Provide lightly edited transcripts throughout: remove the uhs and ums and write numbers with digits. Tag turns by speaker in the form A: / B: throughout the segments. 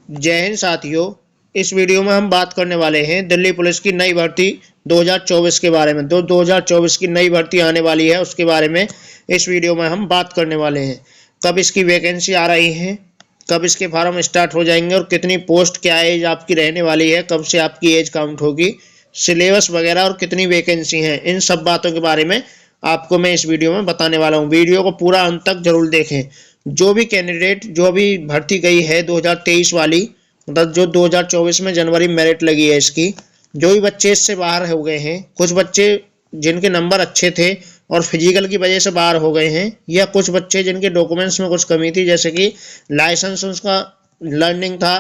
A: जय हिंद साथियों। इस वीडियो में हम बात करने वाले हैं दिल्ली पुलिस की नई भर्ती 2024 के बारे में। 2024 की नई भर्ती आने वाली है, उसके बारे में इस वीडियो में हम बात करने वाले हैं। कब इसकी वैकेंसी आ रही है, कब इसके फॉर्म स्टार्ट हो जाएंगे और कितनी पोस्ट, क्या एज आपकी रहने वाली है, कब से आपकी एज काउंट होगी, सिलेबस वगैरह और कितनी वैकेंसी हैं, इन सब बातों के बारे में आपको मैं इस वीडियो में बताने वाला हूँ। वीडियो को पूरा अंत तक जरूर देखें। जो भी कैंडिडेट, जो भी भर्ती गई है 2023 वाली, मतलब जो 2024 में जनवरी मेरिट लगी है इसकी, जो भी बच्चे इससे बाहर हो गए हैं, कुछ बच्चे जिनके नंबर अच्छे थे और फिजिकल की वजह से बाहर हो गए हैं, या कुछ बच्चे जिनके डॉक्यूमेंट्स में कुछ कमी थी, जैसे कि लाइसेंस उसका लर्निंग था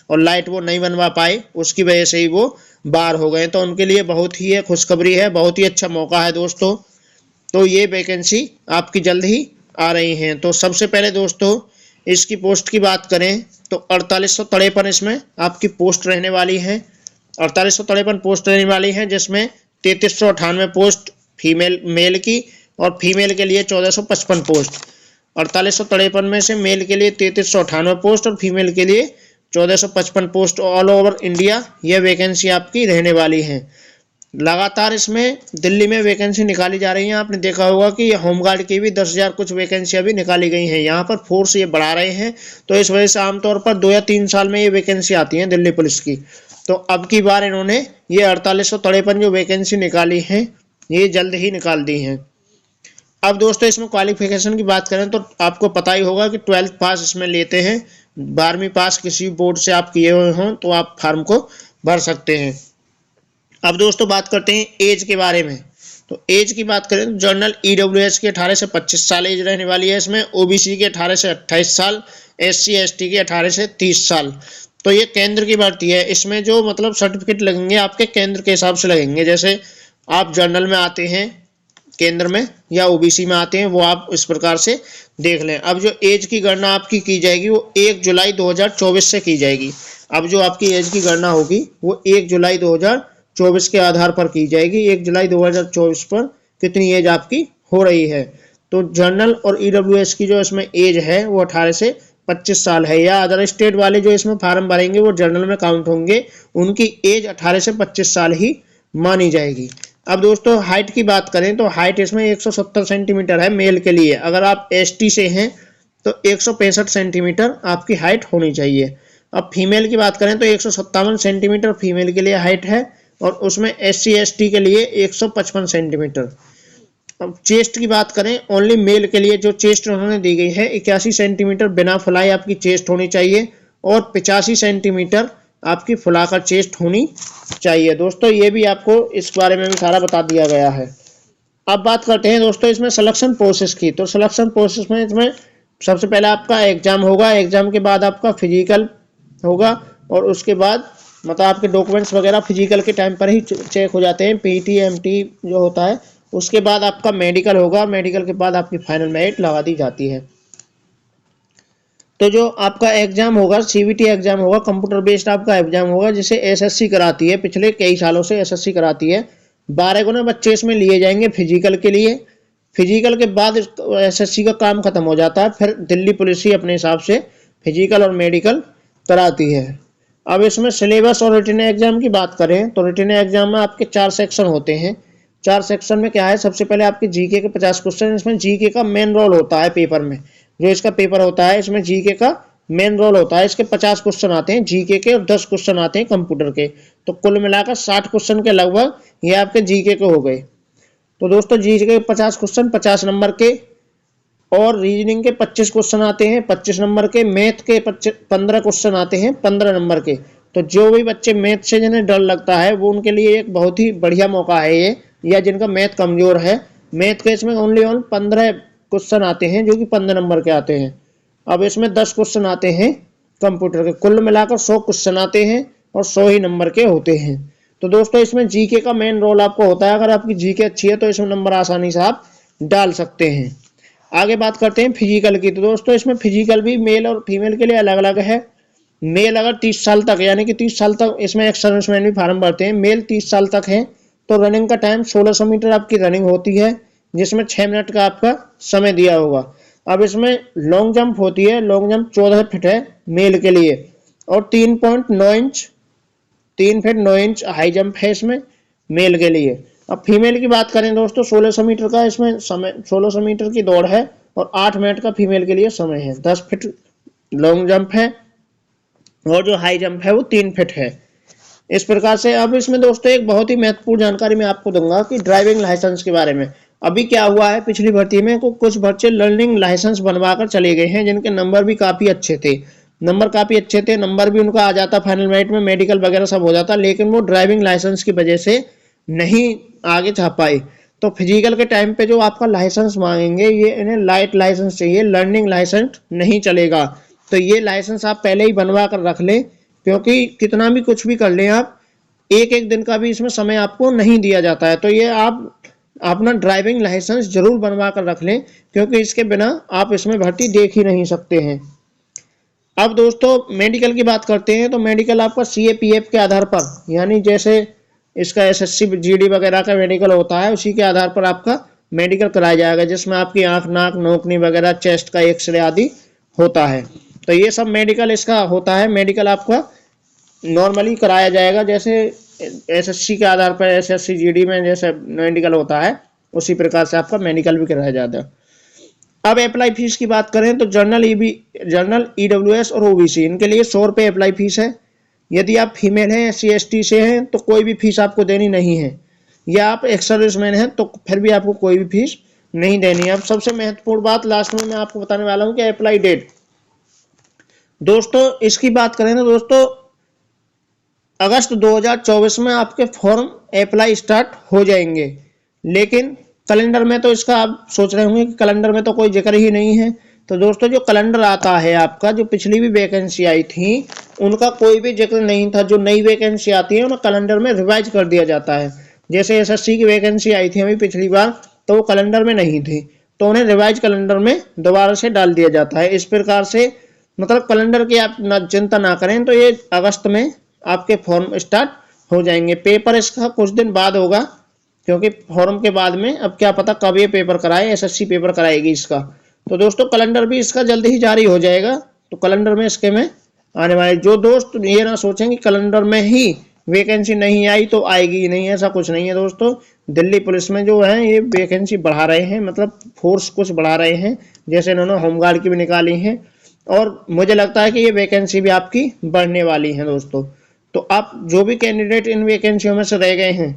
A: और लाइट वो नहीं बनवा पाए, उसकी वजह से ही वो बाहर हो गए, तो उनके लिए बहुत ही खुशखबरी है, बहुत ही अच्छा मौका है दोस्तों। तो ये वैकेंसी आपकी जल्द ही आ रही हैं। तो सबसे पहले दोस्तों इसकी पोस्ट की बात करें तो 4853 इसमें आपकी पोस्ट रहने वाली है। 4853 पोस्ट रहने वाली है, जिसमें 3398 पोस्ट फीमेल मेल की और फीमेल के लिए 1455 पोस्ट। 4853 में से मेल के लिए 3398 पोस्ट और फीमेल के लिए 1455 पोस्ट ऑल ओवर इंडिया यह वैकेंसी आपकी रहने वाली है। लगातार इसमें दिल्ली में वैकेंसी निकाली जा रही है। आपने देखा होगा कि होमगार्ड की भी 10,000 कुछ वैकेंसी अभी निकाली गई हैं। यहाँ पर फोर्स ये बढ़ा रहे हैं, तो इस वजह से आमतौर पर 2 या 3 साल में ये वैकेंसी आती है दिल्ली पुलिस की। तो अब की बार इन्होंने ये 4853 जो वैकेंसी निकाली है ये जल्द ही निकाल दी है। अब दोस्तों इसमें क्वालिफिकेशन की बात करें तो आपको पता ही होगा कि 12th पास इसमें लेते हैं। 12वीं पास किसी बोर्ड से आप किए हुए हों तो आप फॉर्म को भर सकते हैं। अब दोस्तों बात करते हैं एज के बारे में। तो एज की बात करें तो जनरल ईडब्ल्यूएस की 18 से 25 साल एज रहने वाली है इसमें, ओबीसी के 18 से 28 साल, एससी एसटी के 18 से 30 साल। तो ये केंद्र की भर्ती है। इसमें जो मतलब सर्टिफिकेट लगेंगे आपके केंद्र के हिसाब से लगेंगे। जैसे आप जनरल में आते हैं केंद्र में या ओबीसी में आते हैं, वो आप इस प्रकार से देख लें। अब जो एज की गणना आपकी की जाएगी वो 1 जुलाई 2024 से की जाएगी। अब जो आपकी एज की गणना होगी वो 1 जुलाई 2024 के आधार पर की जाएगी। 1 जुलाई 2024 पर कितनी एज आपकी हो रही है। तो जनरल और ईडब्ल्यूएस की जो इसमें एज है वो 18 से 25 साल है, या अदर स्टेट वाले जो इसमें फार्म भरेंगे वो जनरल में काउंट होंगे, उनकी एज 18 से 25 साल ही मानी जाएगी। अब दोस्तों हाइट की बात करें तो हाइट इसमें 170 सेंटीमीटर है मेल के लिए। अगर आप एसटी से हैं तो 165 सेंटीमीटर आपकी हाइट होनी चाहिए। अब फीमेल की बात करें तो 157 सेंटीमीटर फीमेल के लिए हाइट है और उसमें एससी एसटी के लिए 155 सेंटीमीटर। अब चेस्ट की बात करें ओनली मेल के लिए जो चेस्ट उन्होंने दी गई है 81 सेंटीमीटर बिना फुलाई आपकी चेस्ट होनी चाहिए और 85 सेंटीमीटर आपकी फुलाकर चेस्ट होनी चाहिए। दोस्तों ये भी आपको इस बारे में भी सारा बता दिया गया है। अब बात करते हैं दोस्तों इसमें सिलेक्शन प्रोसेस की। तो सिलेक्शन प्रोसेस में इसमें सबसे पहले आपका एग्जाम होगा, एग्जाम के बाद आपका फिजिकल होगा और उसके बाद मतलब आपके डॉक्यूमेंट्स वगैरह फिजिकल के टाइम पर ही चेक हो जाते हैं, पीटी एमटी जो होता है। उसके बाद आपका मेडिकल होगा, मेडिकल के बाद आपकी फाइनल मेरिट लगा दी जाती है। तो जो आपका एग्जाम होगा सीबीटी एग्जाम होगा, कंप्यूटर बेस्ड आपका एग्जाम होगा, जिसे एसएससी कराती है, पिछले कई सालों से एसएससी कराती है। 12 गुना बच्चे इसमें लिए जाएंगे फिजिकल के लिए। फिजिकल के बाद एसएससी का काम खत्म हो जाता है, फिर दिल्ली पुलिस ही अपने हिसाब से फिजिकल और मेडिकल कराती है। अब इसमें सिलेबस और रिटन एग्जाम की बात करें तो रिटन एग्जाम में आपके 4 सेक्शन होते हैं। 4 सेक्शन में क्या है, सबसे पहले आपके जीके के 50 क्वेश्चन। इसमें जीके का मेन रोल होता है पेपर में, जो इसका पेपर होता है इसमें जीके का मेन रोल होता है। इसके 50 क्वेश्चन आते हैं जीके के और 10 क्वेश्चन आते हैं कंप्यूटर के। तो कुल मिलाकर 60 क्वेश्चन के लगभग ये आपके जीके के हो गए। तो दोस्तों जीके के 50 क्वेश्चन 50 नंबर के और रीजनिंग के 25 क्वेश्चन आते हैं 25 नंबर के। मैथ के 15 क्वेश्चन आते हैं 15 नंबर के। तो जो भी बच्चे मैथ से जिन्हें डर लगता है वो उनके लिए एक बहुत ही बढ़िया मौका है ये, या जिनका मैथ कमजोर है। मैथ के इसमें ओनली 15 क्वेश्चन आते हैं जो कि 15 नंबर के आते हैं। अब इसमें 10 क्वेश्चन आते हैं कंप्यूटर के। कुल मिलाकर 100 क्वेश्चन आते हैं और 100 ही नंबर के होते हैं। तो दोस्तों इसमें जीके का मेन रोल आपको होता है। अगर आपकी जीके अच्छी है तो इसमें नंबर आसानी से आप डाल सकते हैं। आगे बात करते हैं फिजिकल की। तो दोस्तों इसमें फिजिकल भी मेल और फीमेल के लिए अलग अलग है। मेल अगर 30 साल तक, यानी कि 30 साल तक इसमें एक्स सर्विसमैन भी फार्म भरते हैं, मेल 30 साल तक है तो रनिंग का टाइम 1600 मीटर आपकी रनिंग होती है, जिसमें 6 मिनट का आपका समय दिया होगा। अब इसमें लॉन्ग जंप होती है, लॉन्ग जंप 14 फीट है मेल के लिए और 3 फीट 9 इंच हाई जंप है इसमें मेल के लिए। अब फीमेल की बात करें दोस्तों, 1600 मीटर का इसमें समय, 1600 मीटर की दौड़ है और 8 मिनट का फीमेल के लिए समय है। 10 फीट लॉन्ग जंप है और जो हाई जंप है वो 3 फीट है। इस प्रकार से अब इसमें दोस्तों एक बहुत ही महत्वपूर्ण जानकारी मैं आपको दूंगा कि ड्राइविंग लाइसेंस के बारे में। अभी क्या हुआ है, पिछली भर्ती में कुछ बच्चे लर्निंग लाइसेंस बनवाकर चले गए हैं जिनके नंबर भी काफ़ी अच्छे थे, नंबर भी उनका आ जाता फाइनल मेरिट में, मेडिकल वगैरह सब हो जाता, लेकिन वो ड्राइविंग लाइसेंस की वजह से नहीं आगे जा पाए। तो फिजिकल के टाइम पे जो आपका लाइसेंस मांगेंगे ये इन्हें लाइट लाइसेंस चाहिए, लर्निंग लाइसेंस नहीं चलेगा। तो ये लाइसेंस आप पहले ही बनवा कर रख लें, क्योंकि कितना भी कुछ भी कर लें आप, एक दिन का भी इसमें समय आपको नहीं दिया जाता है। तो ये आप अपना ड्राइविंग लाइसेंस जरूर बनवा कर रख लें, क्योंकि इसके बिना आप इसमें भर्ती देख ही नहीं सकते हैं। अब दोस्तों मेडिकल की बात करते हैं, तो मेडिकल आपका CAPF के आधार पर, यानी जैसे इसका SSC GD वगैरह का मेडिकल होता है, उसी के आधार पर आपका मेडिकल कराया जाएगा, जिसमें आपकी आंख, नाक, नोकनी वगैरह, चेस्ट का एक्सरे आदि होता है। तो ये सब मेडिकल इसका होता है। मेडिकल आपका नॉर्मली कराया जाएगा, जैसे SSC के आधार पर SSC GD में जैसे मेडिकल होता है, उसी प्रकार से आपका मेडिकल भी कराया जाता है। अब अप्लाई फीस की बात करें तो जनरल EWS और OBC इनके लिए 100 रुपये अप्लाई फीस है। यदि आप फीमेल हैं, SC ST से हैं तो कोई भी फीस आपको देनी नहीं है, या आप एक्स सर्विसमैन हैं तो फिर भी आपको कोई भी फीस नहीं देनी है। अब सबसे महत्वपूर्ण बात लास्ट में मैं आपको बताने वाला हूं कि अप्लाई डेट। दोस्तों इसकी बात करें तो दोस्तों अगस्त 2024 में आपके फॉर्म अप्लाई स्टार्ट हो जाएंगे, लेकिन कैलेंडर में तो इसका आप सोच रहे होंगे कि कैलेंडर में तो कोई जिक्र ही नहीं है। तो दोस्तों जो कैलेंडर आता है आपका, जो पिछली भी वैकेंसी आई थी उनका कोई भी जिक्र नहीं था। जो नई वैकेंसी आती है उन्हें कैलेंडर में रिवाइज कर दिया जाता है। जैसे SSC की वैकेंसी आई थी अभी पिछली बार, तो वो कैलेंडर में नहीं थी, तो उन्हें रिवाइज कैलेंडर में दोबारा से डाल दिया जाता है। इस प्रकार से मतलब कैलेंडर की आप चिंता ना करें, तो ये अगस्त में आपके फॉर्म स्टार्ट हो जाएंगे। पेपर इसका कुछ दिन बाद होगा, क्योंकि फॉर्म के बाद में अब क्या पता कब ये पेपर कराए, SSC पेपर कराएगी इसका। तो दोस्तों कैलेंडर भी इसका जल्दी ही जारी हो जाएगा, तो कैलेंडर में इसके में आने वाले जो दोस्त ये ना सोचें कि कैलेंडर में ही वैकेंसी नहीं आई तो आएगी ही नहीं, ऐसा कुछ नहीं है दोस्तों। दिल्ली पुलिस में जो है ये वैकेंसी बढ़ा रहे हैं, मतलब फोर्स कुछ बढ़ा रहे हैं, जैसे इन्होंने होमगार्ड की भी निकाली है, और मुझे लगता है कि ये वैकेंसी भी आपकी बढ़ने वाली है दोस्तों। तो आप जो भी कैंडिडेट इन वैकेंसियों में से रह गए हैं,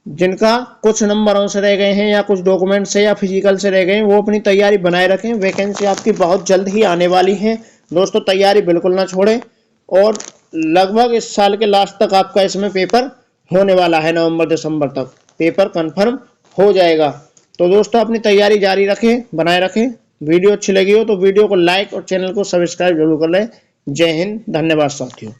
A: जिनका कुछ नंबरों से रह गए हैं या कुछ डॉक्यूमेंट से या फिजिकल से रह गए हैं, वो अपनी तैयारी बनाए रखें। वैकेंसी आपकी बहुत जल्द ही आने वाली है दोस्तों, तैयारी बिल्कुल ना छोड़ें। और लगभग इस साल के लास्ट तक आपका इसमें पेपर होने वाला है, नवंबर-दिसंबर तक पेपर कंफर्म हो जाएगा। तो दोस्तों अपनी तैयारी जारी रखें, बनाए रखें। वीडियो अच्छी लगी हो तो वीडियो को लाइक और चैनल को सब्सक्राइब जरूर कर लें। जय हिंद, धन्यवाद साथियों।